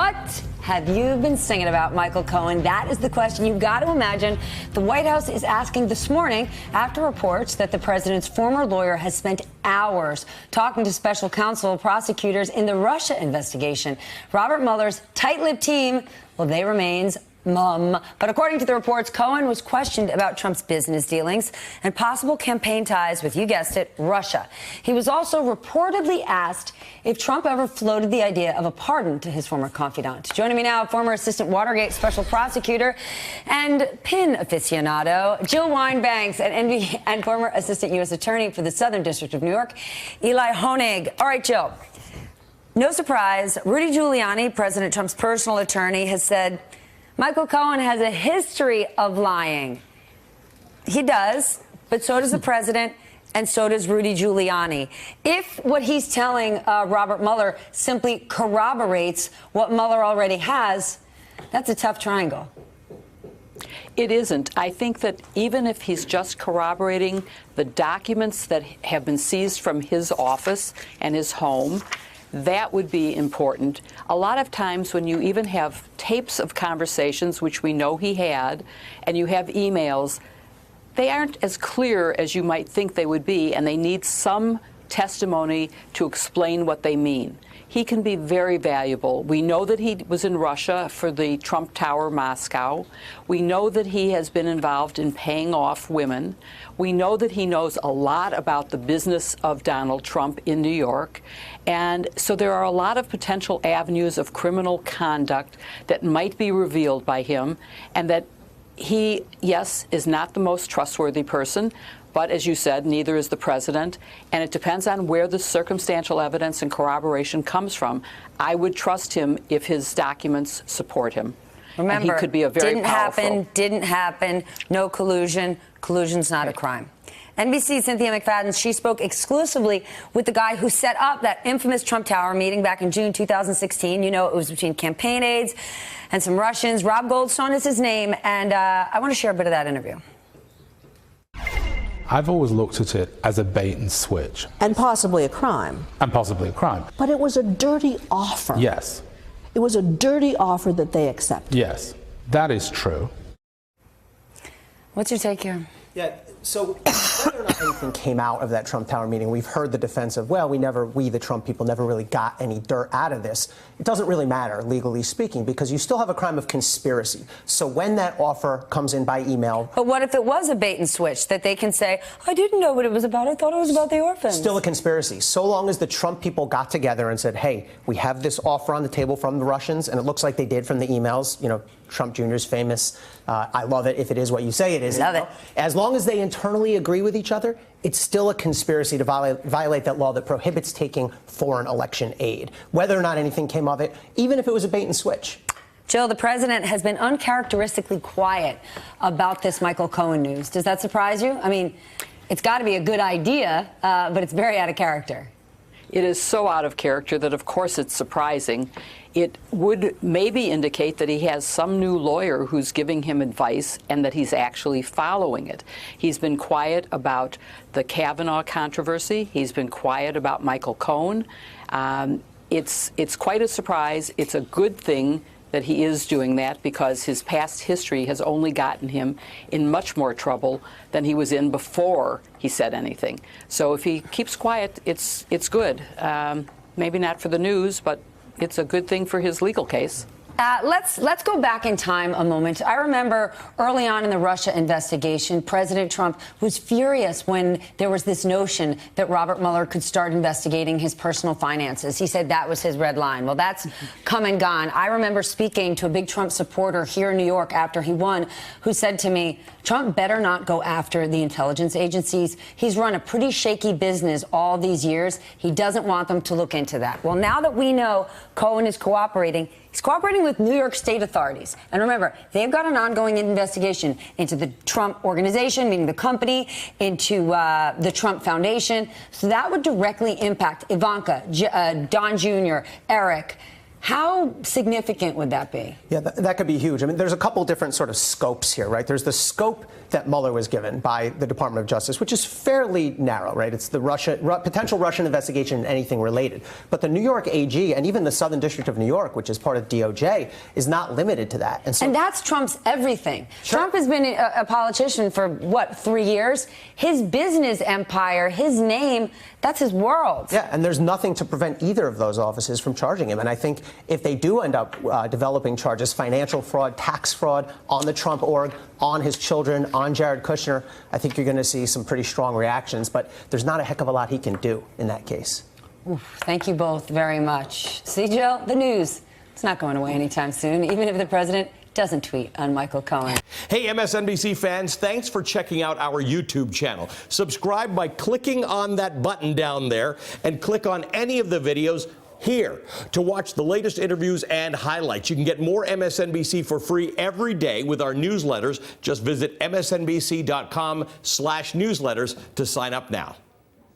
What have you been singing about, Michael Cohen? That is the question you've got to imagine the White House is asking this morning after reports that the president's former lawyer has spent hours talking to special counsel prosecutors in the Russia investigation. Robert Mueller's tight-lipped team, well, they remains mum. But according to the reports, Cohen was questioned about Trump's business dealings and possible campaign ties with, you guessed it, Russia. He was also reportedly asked if Trump ever floated the idea of a pardon to his former confidant. Joining me now, former Assistant Watergate Special Prosecutor and PIN aficionado, Jill Wine-Banks, and former Assistant U.S. Attorney for the Southern District of New York, Eli Honig. All right, Jill. No surprise, Rudy Giuliani, President Trump's personal attorney, has said Michael Cohen has a history of lying. He does, but so does the president, and so does Rudy Giuliani. If what he's telling Robert Mueller simply corroborates what Mueller already has, that's a tough triangle. It isn't. I think that even if he's just corroborating the documents that have been seized from his office and his home, that would be important. A lot of times when you even have tapes of conversations, which we know he had, and you have emails, they aren't as clear as you might think they would be, and they need some testimony to explain what they mean. He can be very valuable. We know that he was in Russia for the Trump Tower Moscow. We know that he has been involved in paying off women. We know that he knows a lot about the business of Donald Trump in New York. And so there are a lot of potential avenues of criminal conduct that might be revealed by him, and that he, yes, is not the most trustworthy person, but as you said, neither is the president, and it depends on where the circumstantial evidence and corroboration comes from. I would trust him if his documents support him. Remember, and he could be a very didn't happen, no collusion. Collusion's not a crime. NBC's Cynthia McFadden, she spoke exclusively with the guy who set up that infamous Trump Tower meeting back in June 2016. You know, it was between campaign aides and some Russians. Rob Goldstone is his name, and I want to share a bit of that interview. I've always looked at it as a bait and switch. And possibly a crime. And possibly a crime. But it was a dirty offer. Yes. It was a dirty offer that they accepted. Yes, that is true. What's your take here? Yeah, so whether or not anything came out of that Trump Tower meeting, we've heard the defense of, well, we, the Trump people, never really got any dirt out of this. It doesn't really matter, legally speaking, because you still have a crime of conspiracy. So when that offer comes in by email... But what if it was a bait and switch, that they can say, I didn't know what it was about, I thought it was about the orphans? Still a conspiracy. So long as the Trump people got together and said, hey, we have this offer on the table from the Russians, and it looks like they did from the emails, you know, Trump Jr.'s famous, I love it if it is what you say it is. Love it. As long as they internally agree with each other, it's still a conspiracy to violate that law that prohibits taking foreign election aid, whether or not anything came of it, even if it was a bait and switch. Jill, the president has been uncharacteristically quiet about this Michael Cohen news. Does that surprise you? I mean, it's got to be a good idea, but it's very out of character. It is so out of character that, of course, it's surprising. It would maybe indicate that he has some new lawyer who's giving him advice and that he's actually following it. He's been quiet about the Kavanaugh controversy. He's been quiet about Michael Cohen. It's quite a surprise. It's a good thing that he is doing that, because his past history has only gotten him in much more trouble than he was in before he said anything. So if he keeps quiet, it's good. Maybe not for the news, but it's a good thing for his legal case. Let's go back in time a moment. I remember early on in the Russia investigation, President Trump was furious when there was this notion that Robert Mueller could start investigating his personal finances. He said that was his red line. Well, that's come and gone. I remember speaking to a big Trump supporter here in New York after he won, who said to me, Trump better not go after the intelligence agencies. He's run a pretty shaky business all these years. He doesn't want them to look into that. Well, now that we know Cohen is cooperating, he's cooperating with New York state authorities. And remember, they've got an ongoing investigation into the Trump organization, meaning the company, into the Trump Foundation. So that would directly impact Ivanka, Don Jr., Eric. How significant would that be? Yeah, that could be huge. I mean, there's a couple different sort of scopes here, right? There's the scope that Mueller was given by the Department of Justice, which is fairly narrow, right? It's the potential Russian investigation and anything related. But the New York AG and even the Southern District of New York, which is part of DOJ, is not limited to that. And that's Trump's everything. Sure. Trump has been a politician for, what, 3 years? His business empire, his name, that's his world. Yeah, and there's nothing to prevent either of those offices from charging him. And I think if they do end up developing charges, financial fraud, tax fraud on the Trump org, on his children, on Jared Kushner, I think you're going to see some pretty strong reactions. But there's not a heck of a lot he can do in that case. Oof, thank you both very much. See, Jill, the news, it's not going away anytime soon, even if the president doesn't tweet on Michael Cohen. Hey, MSNBC fans, thanks for checking out our YouTube channel. Subscribe by clicking on that button down there and click on any of the videos here to watch the latest interviews and highlights. You can get more MSNBC for free every day with our newsletters. Just visit msnbc.com/newsletters to sign up now.